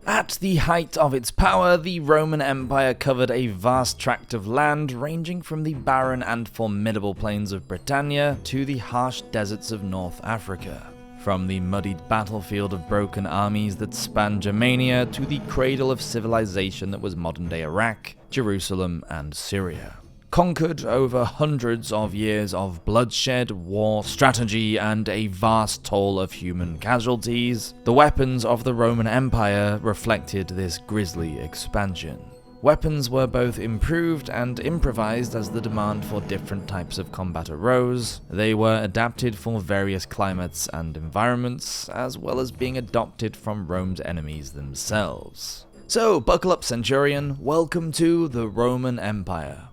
At the height of its power, the Roman Empire covered a vast tract of land ranging from the barren and formidable plains of Britannia to the harsh deserts of North Africa. From the muddied battlefield of broken armies that spanned Germania to the cradle of civilization that was modern-day Iraq, Jerusalem, and Syria. Conquered over hundreds of years of bloodshed, war, strategy, and a vast toll of human casualties, the weapons of the Roman Empire reflected this grisly expansion. Weapons were both improved and improvised as the demand for different types of combat arose. They were adapted for various climates and environments, as well as being adopted from Rome's enemies themselves. So, buckle up, Centurion, welcome to the Roman Empire.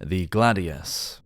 The Gladius.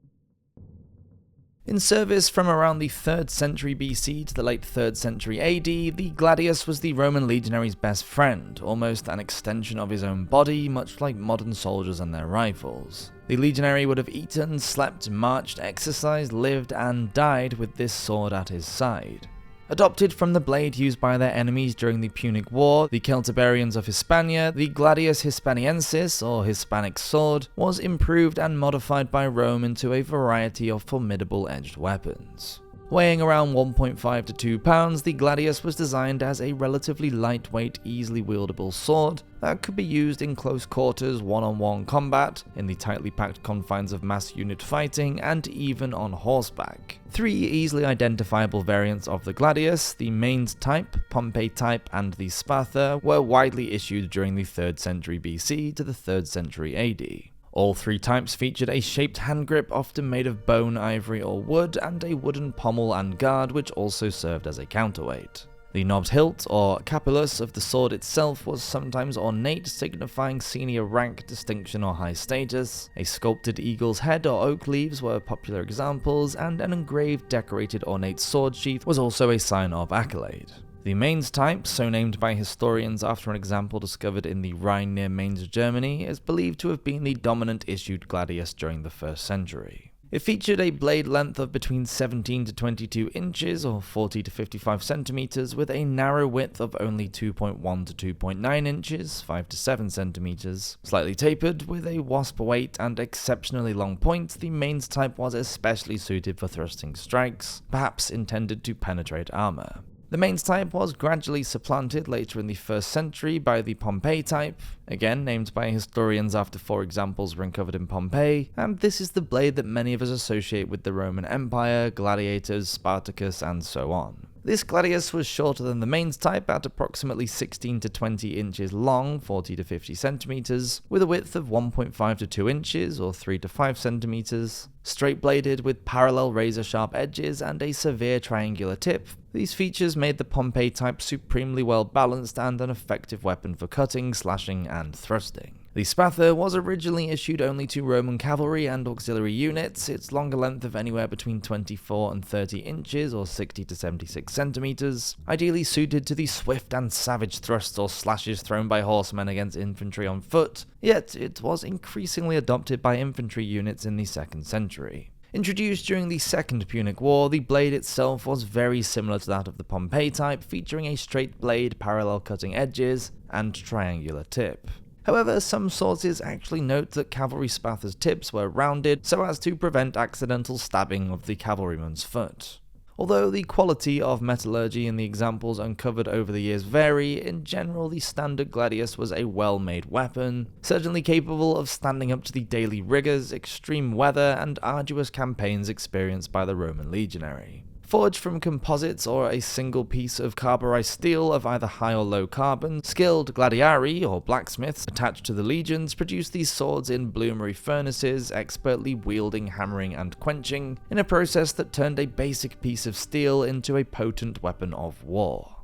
In service from around the 3rd century BC to the late 3rd century AD, the Gladius was the Roman Legionary's best friend, almost an extension of his own body, much like modern soldiers and their rifles. The Legionary would have eaten, slept, marched, exercised, lived, and died with this sword at his side. Adopted from the blade used by their enemies during the Punic War, the Celtiberians of Hispania, the Gladius Hispaniensis, or Hispanic sword, was improved and modified by Rome into a variety of formidable edged weapons. Weighing around 1.5 to 2 pounds, the Gladius was designed as a relatively lightweight, easily wieldable sword that could be used in close quarters, one-on-one combat, in the tightly packed confines of mass unit fighting, and even on horseback. 3 easily identifiable variants of the Gladius, the Mainz type, Pompey type, and the Sparta, were widely issued during the 3rd century BC to the 3rd century AD. All 3 types featured a shaped hand grip often made of bone, ivory, or wood, and a wooden pommel and guard which also served as a counterweight. The knobbed hilt, or capulus, of the sword itself was sometimes ornate, signifying senior rank, distinction, or high status. A sculpted eagle's head or oak leaves were popular examples, and an engraved, decorated, ornate sword sheath was also a sign of accolade. The Mainz type, so named by historians after an example discovered in the Rhine near Mainz, Germany, is believed to have been the dominant issued Gladius during the 1st century. It featured a blade length of between 17 to 22 inches or 40 to 55 centimeters with a narrow width of only 2.1 to 2.9 inches, 5 to 7 centimeters. Slightly tapered, with a wasp weight and exceptionally long point, the Mainz type was especially suited for thrusting strikes, perhaps intended to penetrate armor. The Mainz type was gradually supplanted later in the 1st century by the Pompey type, again named by historians after 4 examples were uncovered in Pompeii, and this is the blade that many of us associate with the Roman Empire, gladiators, Spartacus, and so on. This Gladius was shorter than the Mainz type at approximately 16 to 20 inches long, 40 to 50 centimeters, with a width of 1.5 to 2 inches or 3 to 5 centimeters, straight-bladed with parallel razor-sharp edges and a severe triangular tip. These features made the Pompey type supremely well balanced and an effective weapon for cutting, slashing, and thrusting. The Sparta was originally issued only to Roman cavalry and auxiliary units, its longer length of anywhere between 24 and 30 inches or 60 to 76 centimeters, ideally suited to the swift and savage thrusts or slashes thrown by horsemen against infantry on foot, yet it was increasingly adopted by infantry units in the 2nd century. Introduced during the Second Punic War, the blade itself was very similar to that of the Pompey type, featuring a straight blade, parallel cutting edges, and triangular tip. However, some sources actually note that cavalry Sparta's tips were rounded so as to prevent accidental stabbing of the cavalryman's foot. Although the quality of metallurgy in the examples uncovered over the years vary, in general the standard Gladius was a well-made weapon, certainly capable of standing up to the daily rigors, extreme weather, and arduous campaigns experienced by the Roman Legionary. Forged from composites or a single piece of carburized steel of either high or low carbon, skilled gladiari, or blacksmiths, attached to the legions produced these swords in bloomery furnaces, expertly wielding, hammering, and quenching, in a process that turned a basic piece of steel into a potent weapon of war.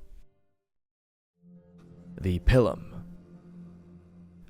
The Pilum.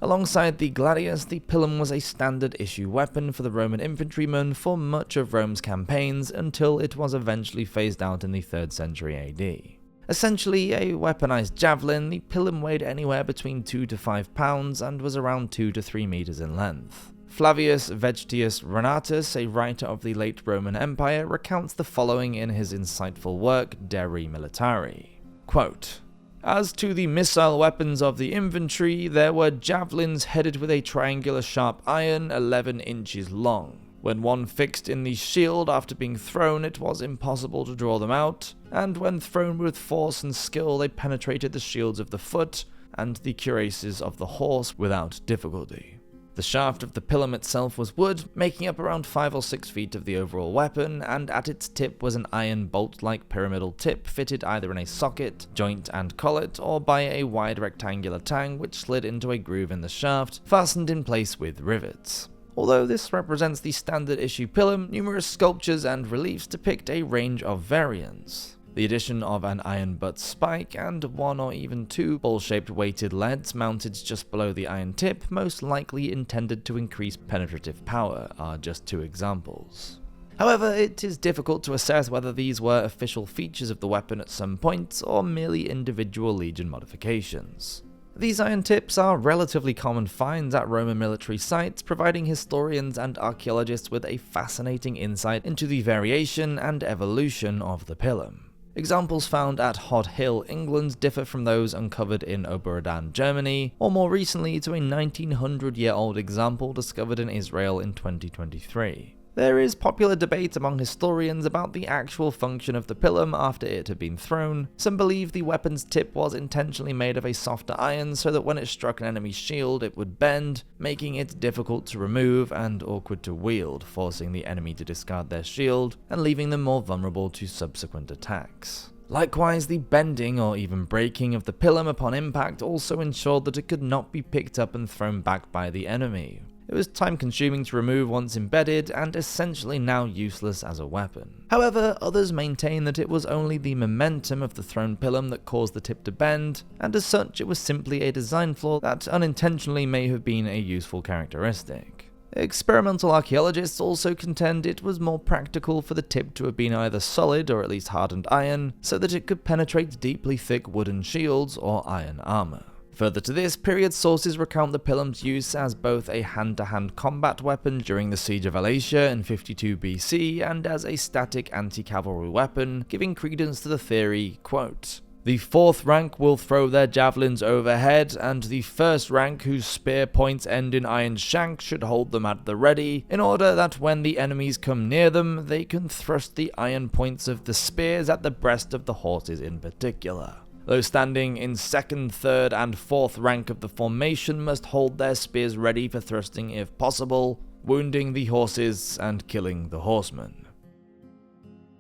Alongside the Gladius, the Pilum was a standard issue weapon for the Roman infantrymen for much of Rome's campaigns until it was eventually phased out in the 3rd century AD. Essentially a weaponized javelin, the Pilum weighed anywhere between 2 to 5 pounds and was around 2 to 3 meters in length. Flavius Vegetius Renatus, a writer of the late Roman Empire, recounts the following in his insightful work De Re Militari. Quote, "As to the missile weapons of the infantry, there were javelins headed with a triangular sharp iron 11 inches long. When one fixed in the shield after being thrown, it was impossible to draw them out, and when thrown with force and skill, they penetrated the shields of the foot and the cuirasses of the horse without difficulty. The shaft of the pilum itself was wood, making up around 5 or 6 feet of the overall weapon, and at its tip was an iron bolt-like pyramidal tip fitted either in a socket, joint and collet, or by a wide rectangular tang which slid into a groove in the shaft, fastened in place with rivets. Although this represents the standard issue pilum, numerous sculptures and reliefs depict a range of variants. The addition of an iron butt spike and 1 or even 2 ball-shaped weighted leads mounted just below the iron tip, most likely intended to increase penetrative power, are just 2 examples. However, it is difficult to assess whether these were official features of the weapon at some point, or merely individual legion modifications. These iron tips are relatively common finds at Roman military sites, providing historians and archaeologists with a fascinating insight into the variation and evolution of the pilum. Examples found at Hod Hill, England differ from those uncovered in Oberadan, Germany, or more recently to a 1900-year-old example discovered in Israel in 2023. There is popular debate among historians about the actual function of the pilum after it had been thrown. Some believe the weapon's tip was intentionally made of a softer iron so that when it struck an enemy's shield it would bend, making it difficult to remove and awkward to wield, forcing the enemy to discard their shield and leaving them more vulnerable to subsequent attacks. Likewise, the bending or even breaking of the pilum upon impact also ensured that it could not be picked up and thrown back by the enemy. It was time-consuming to remove once embedded, and essentially now useless as a weapon. However, others maintain that it was only the momentum of the thrown pilum that caused the tip to bend, and as such it was simply a design flaw that unintentionally may have been a useful characteristic. Experimental archaeologists also contend it was more practical for the tip to have been either solid or at least hardened iron, so that it could penetrate deeply thick wooden shields or iron armor. Further to this, period sources recount the pilum's use as both a hand-to-hand combat weapon during the Siege of Alatia in 52 BC and as a static anti-cavalry weapon, giving credence to the theory, quote, "The 4th rank will throw their javelins overhead, and the 1st rank whose spear points end in iron shanks should hold them at the ready, in order that when the enemies come near them, they can thrust the iron points of the spears at the breast of the horses in particular. Those standing in 2nd, 3rd, and 4th rank of the formation must hold their spears ready for thrusting if possible, wounding the horses and killing the horsemen."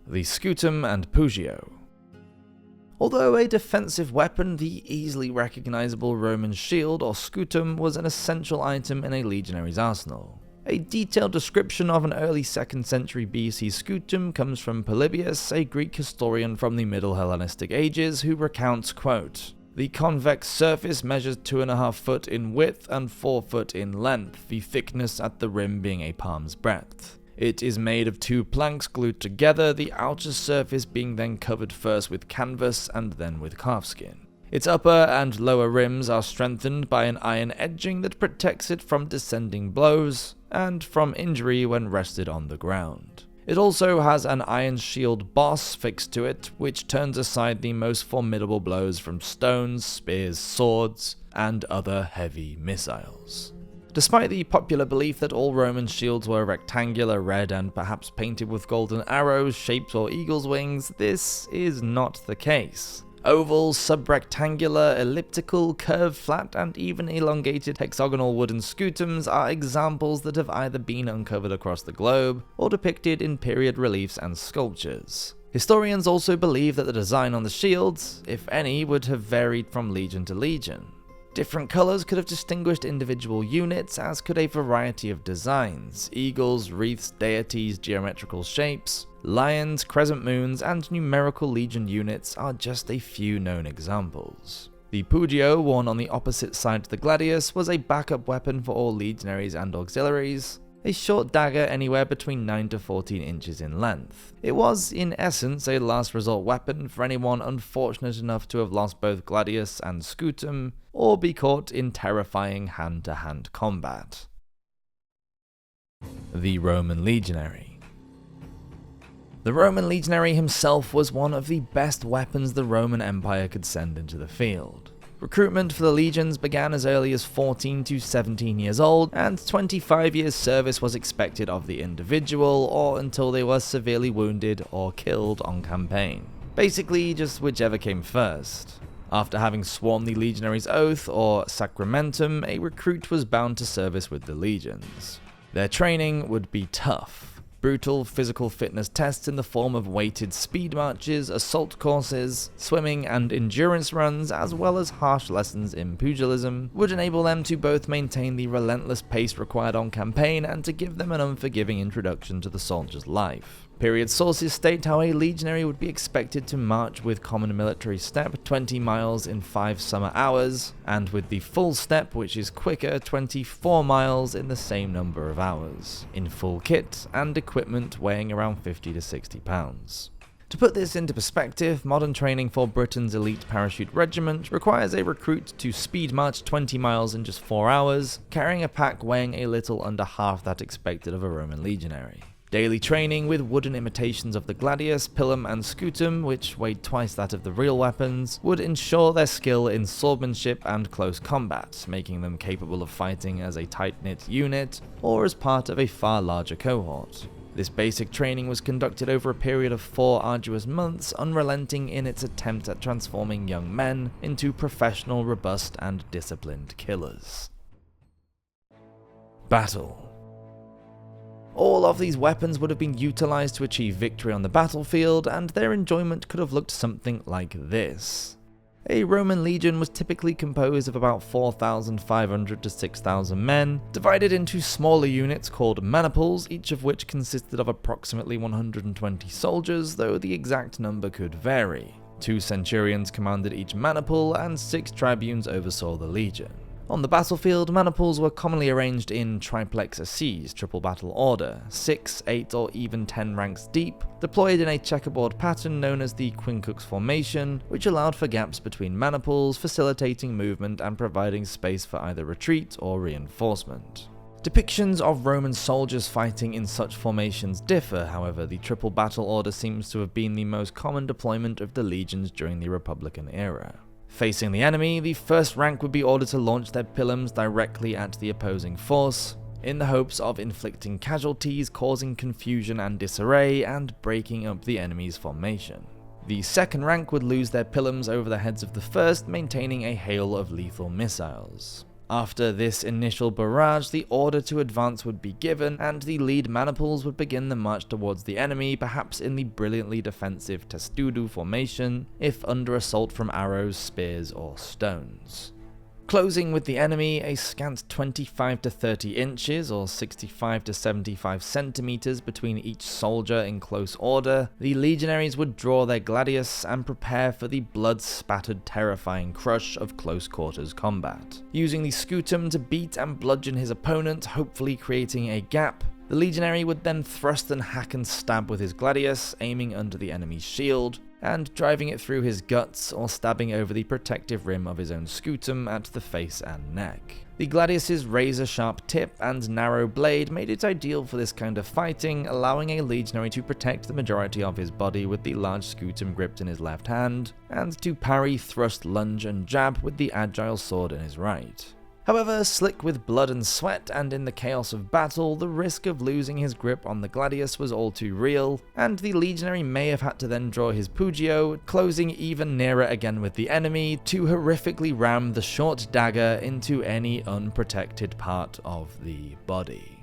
The Scutum and Pugio. Although a defensive weapon, the easily recognizable Roman shield or scutum was an essential item in a legionary's arsenal. A detailed description of an early 2nd century BC scutum comes from Polybius, a Greek historian from the Middle Hellenistic ages, who recounts, quote, "The convex surface measures 2.5 foot in width and 4 foot in length, the thickness at the rim being a palm's breadth. It is made of 2 planks glued together, the outer surface being then covered first with canvas and then with calfskin. Its upper and lower rims are strengthened by an iron edging that protects it from descending blows and from injury when rested on the ground. It also has an iron shield boss fixed to it, which turns aside the most formidable blows from stones, spears, swords, and other heavy missiles." Despite the popular belief that all Roman shields were rectangular, red, and perhaps painted with golden arrows, shapes, or eagle's wings, this is not the case. Oval, subrectangular, elliptical, curved, flat, and even elongated hexagonal wooden scutums are examples that have either been uncovered across the globe or depicted in period reliefs and sculptures. Historians also believe that the design on the shields, if any, would have varied from legion to legion. Different colours could have distinguished individual units, as could a variety of designs: eagles, wreaths, deities, geometrical shapes, lions, crescent moons, and numerical legion units are just a few known examples. The Pugio, worn on the opposite side to the Gladius, was a backup weapon for all legionaries and auxiliaries, a short dagger anywhere between 9 to 14 inches in length. It was, in essence, a last resort weapon for anyone unfortunate enough to have lost both Gladius and Scutum, or be caught in terrifying hand-to-hand combat. The Roman Legionary. The Roman Legionary himself was one of the best weapons the Roman Empire could send into the field. Recruitment for the legions began as early as 14 to 17 years old, and 25 years service was expected of the individual, or until they were severely wounded or killed on campaign. Basically, just whichever came first. After having sworn the legionary's oath, or sacramentum, a recruit was bound to service with the legions. Their training would be tough. Brutal physical fitness tests in the form of weighted speed marches, assault courses, swimming and endurance runs, as well as harsh lessons in pugilism, would enable them to both maintain the relentless pace required on campaign and to give them an unforgiving introduction to the soldier's life. Period sources state how a legionary would be expected to march with common military step 20 miles in 5 summer hours, and with the full step, which is quicker, 24 miles in the same number of hours, in full kit and equipment weighing around 50 to 60 pounds. To put this into perspective, modern training for Britain's elite parachute regiment requires a recruit to speed march 20 miles in just 4 hours, carrying a pack weighing a little under half that expected of a Roman legionary. Daily training with wooden imitations of the Gladius, Pilum and Scutum, which weighed twice that of the real weapons, would ensure their skill in swordsmanship and close combat, making them capable of fighting as a tight-knit unit or as part of a far larger cohort. This basic training was conducted over a period of 4 arduous months, unrelenting in its attempt at transforming young men into professional, robust and disciplined killers. Battle. All of these weapons would have been utilized to achieve victory on the battlefield, and their enjoyment could have looked something like this. A Roman legion was typically composed of about 4,500 to 6,000 men, divided into smaller units called maniples, each of which consisted of approximately 120 soldiers, though the exact number could vary. 2 centurions commanded each maniple, and 6 tribunes oversaw the legion. On the battlefield, maniples were commonly arranged in triplex asses, triple battle order, 6, 8 or even 10 ranks deep, deployed in a checkerboard pattern known as the quincux formation, which allowed for gaps between maniples, facilitating movement and providing space for either retreat or reinforcement. Depictions of Roman soldiers fighting in such formations differ, however. The triple battle order seems to have been the most common deployment of the legions during the Republican era. Facing the enemy, the first rank would be ordered to launch their pilums directly at the opposing force, in the hopes of inflicting casualties, causing confusion and disarray, and breaking up the enemy's formation. The second rank would lose their pilums over the heads of the first, maintaining a hail of lethal missiles. After this initial barrage, the order to advance would be given, and the lead maniples would begin the march towards the enemy, perhaps in the brilliantly defensive testudo formation, if under assault from arrows, spears, or stones. Closing with the enemy, a scant 25 to 30 inches or 65 to 75 centimeters between each soldier in close order, the legionaries would draw their gladius and prepare for the blood-spattered terrifying crush of close quarters combat. Using the scutum to beat and bludgeon his opponent, hopefully creating a gap, the legionary would then thrust and hack and stab with his gladius, aiming under the enemy's shield, and driving it through his guts or stabbing over the protective rim of his own scutum at the face and neck. The gladius's razor-sharp tip and narrow blade made it ideal for this kind of fighting, allowing a legionary to protect the majority of his body with the large scutum gripped in his left hand, and to parry, thrust, lunge, and jab with the agile sword in his right. However, slick with blood and sweat, and in the chaos of battle, the risk of losing his grip on the gladius was all too real, and the legionary may have had to then draw his Pugio, closing even nearer again with the enemy, to horrifically ram the short dagger into any unprotected part of the body.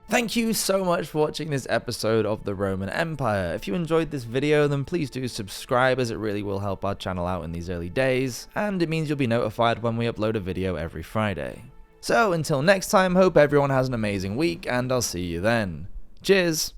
Thank you so much for watching this episode of the Roman Empire. If you enjoyed this video, then please do subscribe, as it really will help our channel out in these early days, and it means you'll be notified when we upload a video every Friday. So until next time, hope everyone has an amazing week, and I'll see you then. Cheers!